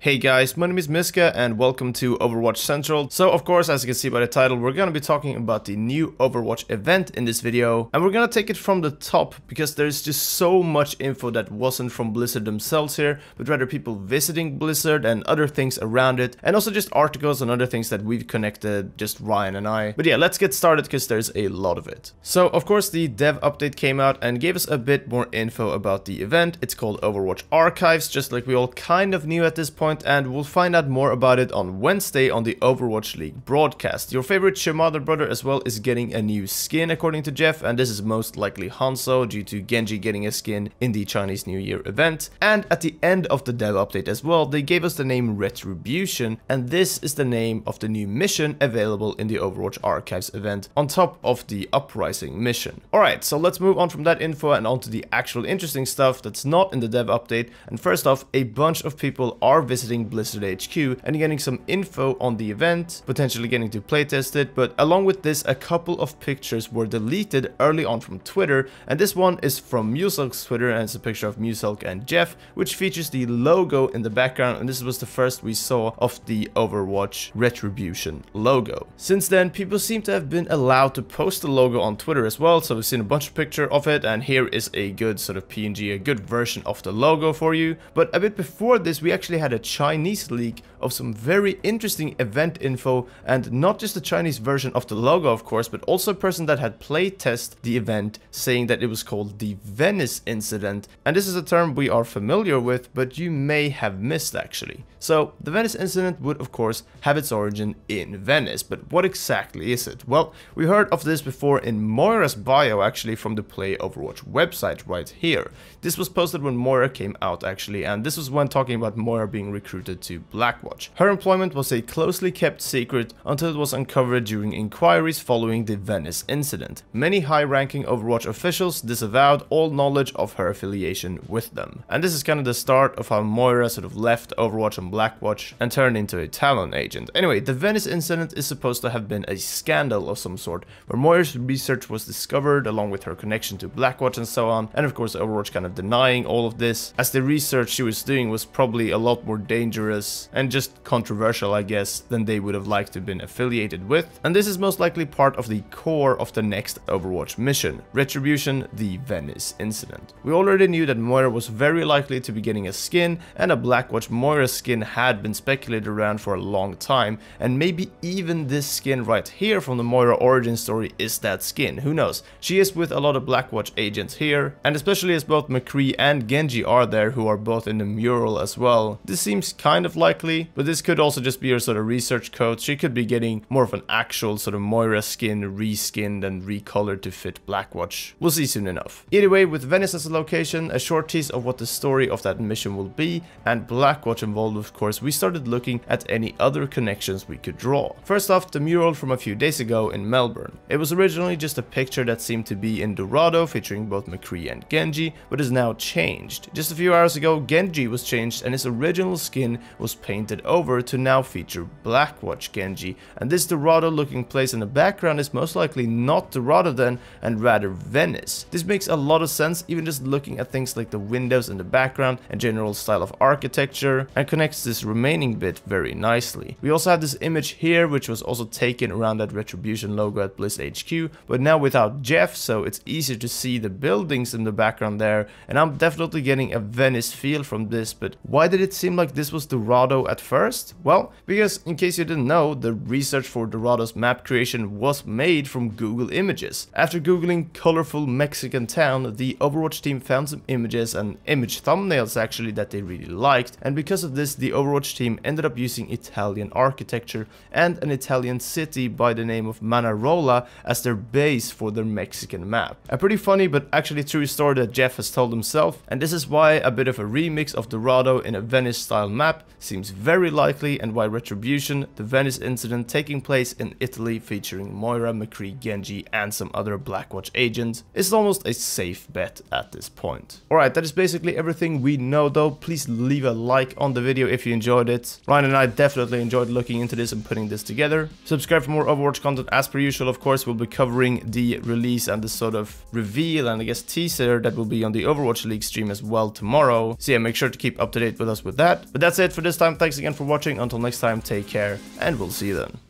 Hey guys, my name is Miska and welcome to Overwatch Central. So of course, as you can see by the title, we're gonna be talking about the new Overwatch event in this video. And we're gonna take it from the top because there's just so much info that wasn't from Blizzard themselves here, but rather people visiting Blizzard and other things around it. And also just articles and other things that we've connected, just Ryan and I. But yeah, let's get started because there's a lot of it. So of course the dev update came out and gave us a bit more info about the event. It's called Overwatch Archives, just like we all kind of knew at this point. And we'll find out more about it on Wednesday on the Overwatch League broadcast. Your favorite Shimada brother as well is getting a new skin according to Jeff, and this is most likely Hanzo due to Genji getting a skin in the Chinese New Year event. And at the end of the dev update as well, they gave us the name Retribution, and this is the name of the new mission available in the Overwatch Archives event on top of the Uprising mission. Alright, so let's move on from that info and on to the actual interesting stuff that's not in the dev update. And first off, a bunch of people are visiting Blizzard HQ and getting some info on the event, potentially getting to playtest it, but along with this, a couple of pictures were deleted early on from Twitter, and this one is from Muselk's Twitter, and it's a picture of Muselk and Jeff, which features the logo in the background, and this was the first we saw of the Overwatch Retribution logo. Since then, people seem to have been allowed to post the logo on Twitter as well, so we've seen a bunch of pictures of it, and here is a good sort of PNG, a good version of the logo for you. But a bit before this, we actually had a Chinese leak of some very interesting event info, and not just the Chinese version of the logo of course, but also a person that had playtested the event saying that it was called the Venice Incident, and this is a term we are familiar with but you may have missed actually. So the Venice Incident would of course have its origin in Venice, but what exactly is it? Well, we heard of this before in Moira's bio actually from the Play Overwatch website right here. This was posted when Moira came out actually, and this was when talking about Moira being recruited to Blackwatch. Her employment was a closely kept secret until it was uncovered during inquiries following the Venice Incident. Many high-ranking Overwatch officials disavowed all knowledge of her affiliation with them. And this is kind of the start of how Moira sort of left Overwatch and Blackwatch and turned into a Talon agent. Anyway, the Venice Incident is supposed to have been a scandal of some sort, where Moira's research was discovered along with her connection to Blackwatch and so on, and of course Overwatch kind of denying all of this, as the research she was doing was probably a lot more dangerous and just controversial, I guess, than they would have liked to have been affiliated with. And this is most likely part of the core of the next Overwatch mission, Retribution, the Venice Incident. We already knew that Moira was very likely to be getting a skin, and a Blackwatch Moira skin had been speculated around for a long time, and maybe even this skin right here from the Moira origin story is that skin, who knows. She is with a lot of Blackwatch agents here, and especially as both McCree and Genji are there, who are both in the mural as well. This seems kind of likely, but this could also just be her sort of research code. She could be getting more of an actual sort of Moira skin reskinned and recolored to fit Blackwatch. We'll see soon enough. Either way, with Venice as a location, a short tease of what the story of that mission will be, and Blackwatch involved of course, we started looking at any other connections we could draw. First off, the mural from a few days ago in Melbourne. It was originally just a picture that seemed to be in Dorado featuring both McCree and Genji, but is now changed. Just a few hours ago, Genji was changed and his original skin was painted over to now feature Blackwatch Genji, and this Dorado looking place in the background is most likely not Dorado then, and rather Venice. This makes a lot of sense, even just looking at things like the windows in the background and general style of architecture, and connects this remaining bit very nicely. We also have this image here which was also taken around that Retribution logo at Blizz HQ, but now without Jeff, so it's easier to see the buildings in the background there, and I'm definitely getting a Venice feel from this. But why did it seem like this was Dorado at first? Well, because in case you didn't know, the research for Dorado's map creation was made from Google Images. After googling colorful Mexican town, the Overwatch team found some images and image thumbnails actually that they really liked, and because of this the Overwatch team ended up using Italian architecture and an Italian city by the name of Manarola as their base for their Mexican map. A pretty funny but actually true story that Jeff has told himself, and this is why a bit of a remix of Dorado in a Venice style map seems very likely, and why Retribution, the Venice Incident taking place in Italy featuring Moira, McCree, Genji and some other Blackwatch agents is almost a safe bet at this point. Alright, that is basically everything we know though. Please leave a like on the video if you enjoyed it. Ryan and I definitely enjoyed looking into this and putting this together. Subscribe for more Overwatch content as per usual. Of course, we'll be covering the release and the sort of reveal and I guess teaser that will be on the Overwatch League stream as well tomorrow. So yeah, make sure to keep up to date with us with that. But But that's it for this time. Thanks again for watching. Until next time, take care, and we'll see you then.